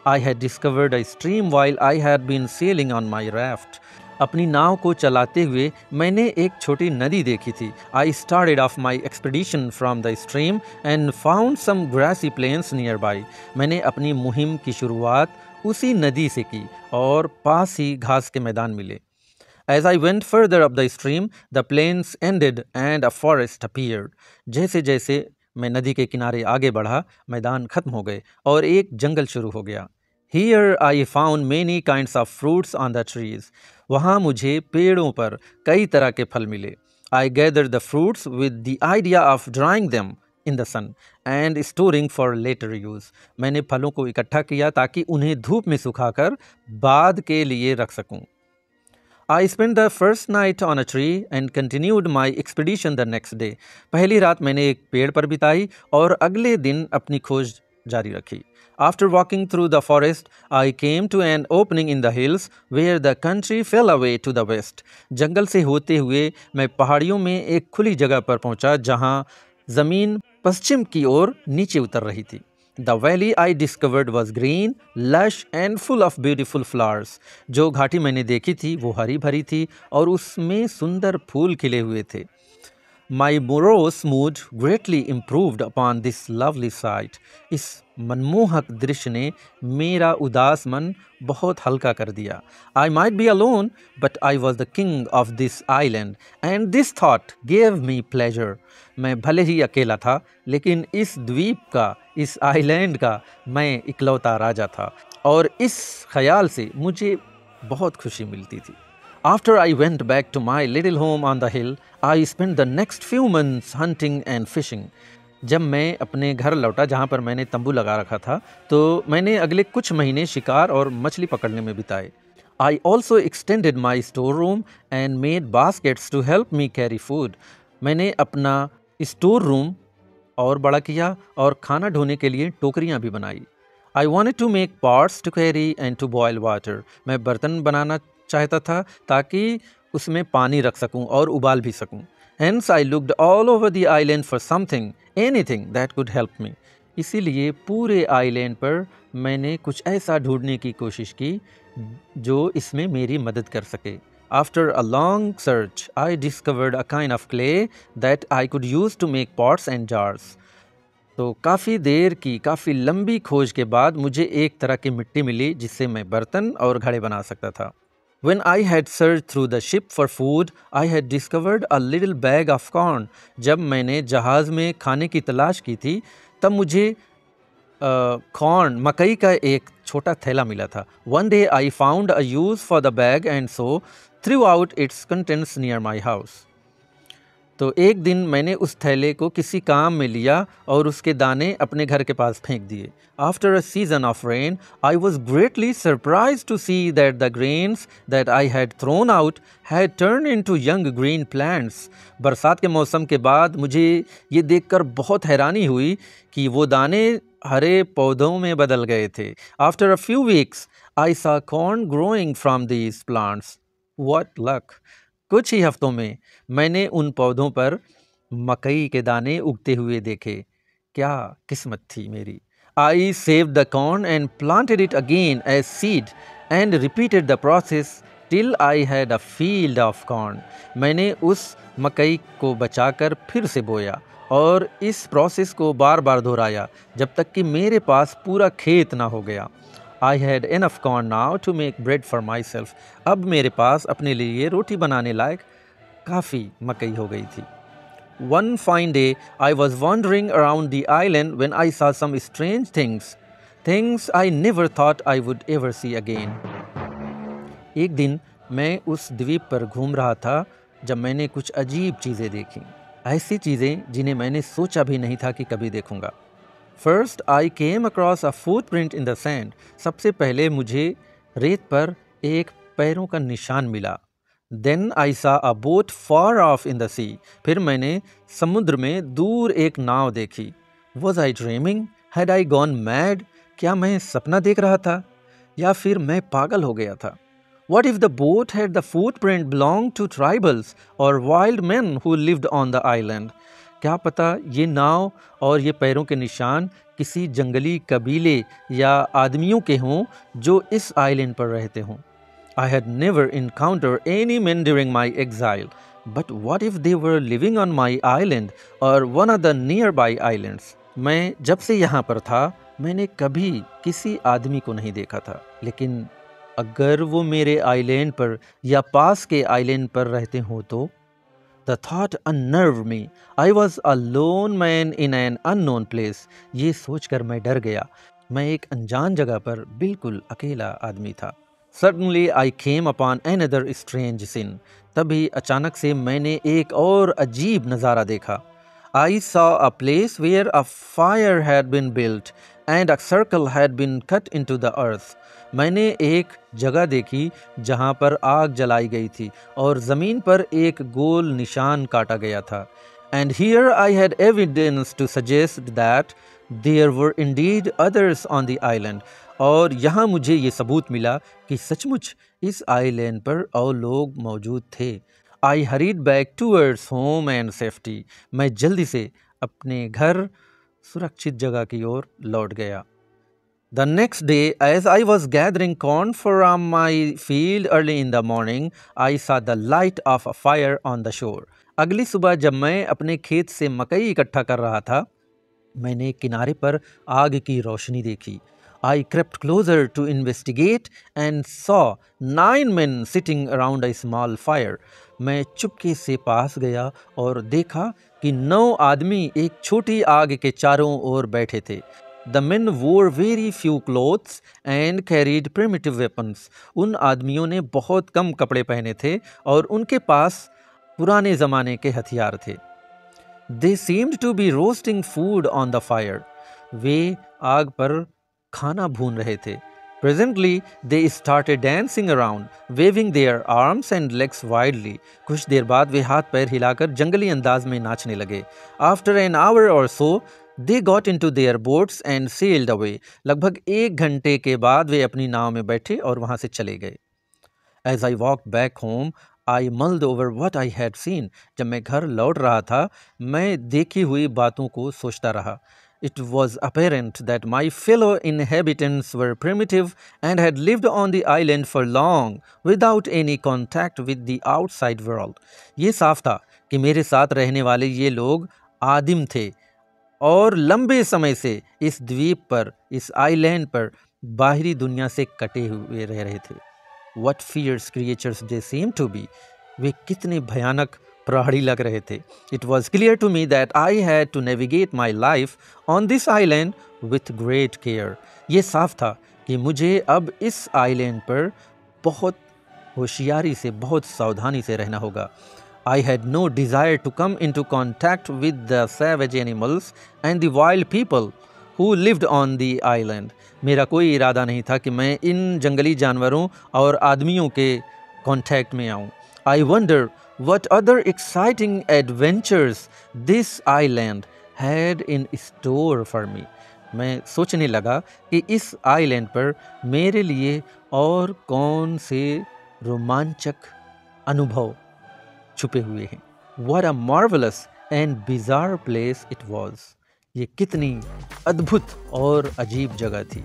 I had discovered a stream while I had been sailing on my raft. अपनी नाव को चलाते हुए मैंने एक छोटी नदी देखी थी. I started off my expedition from the stream and found some grassy plains nearby. मैंने अपनी मुहिम की शुरुआत उसी नदी से की और पास ही घास के मैदान मिले. As I went further up the stream, the plains ended and a forest appeared. जैसे जैसे मैं नदी के किनारे आगे बढ़ा, मैदान खत्म हो गए और एक जंगल शुरू हो गया. Here I found many kinds of fruits on the trees. वहाँ मुझे पेड़ों पर कई तरह के फल मिले. I gathered the fruits with the idea of drying them in the sun and storing for later use. मैंने फलों को इकट्ठा किया ताकि उन्हें धूप में सुखाकर बाद के लिए रख सकूं. I spent the first night on a tree and continued my expedition the next day. पहली रात मैंने एक पेड़ पर बिताई और अगले दिन अपनी खोज जारी रखी. After walking through the forest, I came to an opening in the hills where the country fell away to the west. जंगल से होते हुए मैं पहाड़ियों में एक खुली जगह पर पहुंचा जहां जमीन पश्चिम की ओर नीचे उतर रही थी. The valley I discovered was green, lush and full of beautiful flowers. जो घाटी मैंने देखी थी वो हरी भरी थी और उसमें सुंदर फूल खिले हुए थे. My morose mood greatly improved upon this lovely sight. इस मनमोहक दृश्य ने मेरा उदास मन बहुत हल्का कर दिया. I might be alone, but I was the king of this island, and this thought gave me pleasure. मैं भले ही अकेला था, लेकिन इस द्वीप का, इस आइलैंड का मैं इकलौता राजा था और इस ख्याल से मुझे बहुत खुशी मिलती थी. After I went back to my little home on the hill, I spent the next few months hunting and fishing. जब मैं अपने घर लौटा जहाँ पर मैंने तंबू लगा रखा था, तो मैंने अगले कुछ महीने शिकार और मछली पकड़ने में बिताए. I also extended my storeroom and made baskets to help me carry food. मैंने अपना स्टोर रूम और बड़ा किया और खाना ढोने के लिए टोकरियाँ भी बनाई. I wanted to make pots to carry and to boil water. मैं बर्तन बनाना चाहता था ताकि उसमें पानी रख सकूं और उबाल भी सकूं. Hence I looked all over the island for something, anything that could help me. इसीलिए पूरे आइलैंड पर मैंने कुछ ऐसा ढूंढने की कोशिश की जो इसमें मेरी मदद कर सके. After a long search, I discovered a kind of clay that I could use to make pots and jars. तो काफ़ी देर की काफ़ी लंबी खोज के बाद मुझे एक तरह की मिट्टी मिली जिससे मैं बर्तन और घड़े बना सकता था. When I had searched through the ship for food, I had discovered a little bag of corn. जब मैंने जहाज़ में खाने की तलाश की थी, तब मुझे कॉर्न मकई का एक छोटा थैला मिला था. One day I found a use for the bag and so threw out its contents near my house. तो एक दिन मैंने उस थैले को किसी काम में लिया और उसके दाने अपने घर के पास फेंक दिए. After a season of rain, I was greatly surprised to see that the grains that I had thrown out had turned into young green plants. बरसात के मौसम के बाद मुझे ये देखकर बहुत हैरानी हुई कि वो दाने हरे पौधों में बदल गए थे. After a few weeks, I saw corn growing from these plants. What luck! कुछ ही हफ्तों में मैंने उन पौधों पर मकई के दाने उगते हुए देखे. क्या किस्मत थी मेरी. I saved the corn and planted it again as seed and repeated the process till I had a field of corn. मैंने उस मकई को बचाकर फिर से बोया और इस प्रोसेस को बार बार दोहराया जब तक कि मेरे पास पूरा खेत ना हो गया. I had enough corn now to make bread for myself. अब मेरे पास अपने लिए रोटी बनाने लायक काफ़ी मकई हो गई थी. One fine day, I was wandering around the island when I saw some strange things I never thought I would ever see again. एक दिन मैं उस द्वीप पर घूम रहा था जब मैंने कुछ अजीब चीज़ें देखीं. ऐसी चीज़ें जिन्हें मैंने सोचा भी नहीं था कि कभी देखूंगा. First, I came across a footprint in the sand. सबसे पहले मुझे रेत पर एक पैरों का निशान मिला. Then I saw a boat far off in the sea. फिर मैंने समुद्र में दूर एक नाव देखी. Was I dreaming? Had I gone mad? क्या मैं सपना देख रहा था या फिर मैं पागल हो गया था? What if the boat had the footprint belonged to tribals or wild men who lived on the island? क्या पता ये नाव और ये पैरों के निशान किसी जंगली कबीले या आदमियों के हों जो इस आइलैंड पर रहते हों। I had never encountered any men during my exile, but what if they were living on my island or one of the nearby islands? मैं जब से यहाँ पर था मैंने कभी किसी आदमी को नहीं देखा था, लेकिन अगर वो मेरे आइलैंड पर या पास के आइलैंड पर रहते हो तो The thought unnerved me. I was a lone man in an unknown place. ये सोचकर मैं डर गया। मैं एक अनजान जगह पर बिल्कुल अकेला आदमी था। Suddenly I came upon another strange scene. तभी अचानक से मैंने एक और अजीब नज़ारा देखा। I saw a place where a fire had been built and a circle had been cut into the earth. मैंने एक जगह देखी जहाँ पर आग जलाई गई थी और ज़मीन पर एक गोल निशान काटा गया था। And here I had evidence to suggest that there were indeed others on the island. और यहाँ मुझे ये सबूत मिला कि सचमुच इस आइलैंड पर और लोग मौजूद थे। I hurried back towards home and safety. मैं जल्दी से अपने घर सुरक्षित जगह की ओर लौट गया। The next day, as I was gathering corn from my field early in the morning, I saw the light of a fire on the shore. अगली सुबह जब मैं अपने खेत से मकई इकट्ठा कर रहा था, मैंने किनारे पर आग की रोशनी देखी। I crept closer to investigate and saw 9 men sitting around a small fire. मैं चुपके से पास गया और देखा कि 9 आदमी एक छोटी आग के चारों ओर बैठे थे। The men wore very few clothes and carried primitive weapons. उन आदमियों ने बहुत कम कपड़े पहने थे और उनके पास पुराने ज़माने के हथियार थे। They seemed to be roasting food on the fire. वे आग पर खाना भून रहे थे। Presently, they started dancing around, waving their arms and legs wildly. कुछ देर बाद वे हाथ पैर हिलाकर जंगली अंदाज में नाचने लगे। After an hour or so, they got into their boats and sailed away. लगभग 1 घंटे के बाद वे अपनी नाव में बैठे और वहाँ से चले गए। As I walked back home, I mulled over what I had seen. जब मैं घर लौट रहा था, मैं देखी हुई बातों को सोचता रहा। It was apparent that my fellow inhabitants were primitive and had lived on the island for long without any contact with the outside world. ये साफ था कि मेरे साथ रहने वाले ये लोग आदिम थे और लंबे समय से इस द्वीप पर, इस आइलैंड पर बाहरी दुनिया से कटे हुए रह रहे थे। What fierce creatures they seemed to be. वे कितने भयानक प्रहरी लग रहे थे। It was clear to me that I had to navigate my life on this island with great care. ये साफ था कि मुझे अब इस आइलैंड पर बहुत होशियारी से, बहुत सावधानी से रहना होगा। I had no desire to come into contact with the savage animals and the wild people who lived on the island. मेरा कोई इरादा नहीं था कि मैं इन जंगली जानवरों और आदमियों के कांटेक्ट में आऊं। I wonder what other exciting adventures this island had in store for me. मैं सोचने लगा कि इस आइलैंड पर मेरे लिए और कौन से रोमांचक अनुभव छुपे हुए हैं। What a marvelous and bizarre place it was. ये कितनी अद्भुत और अजीब जगह थी।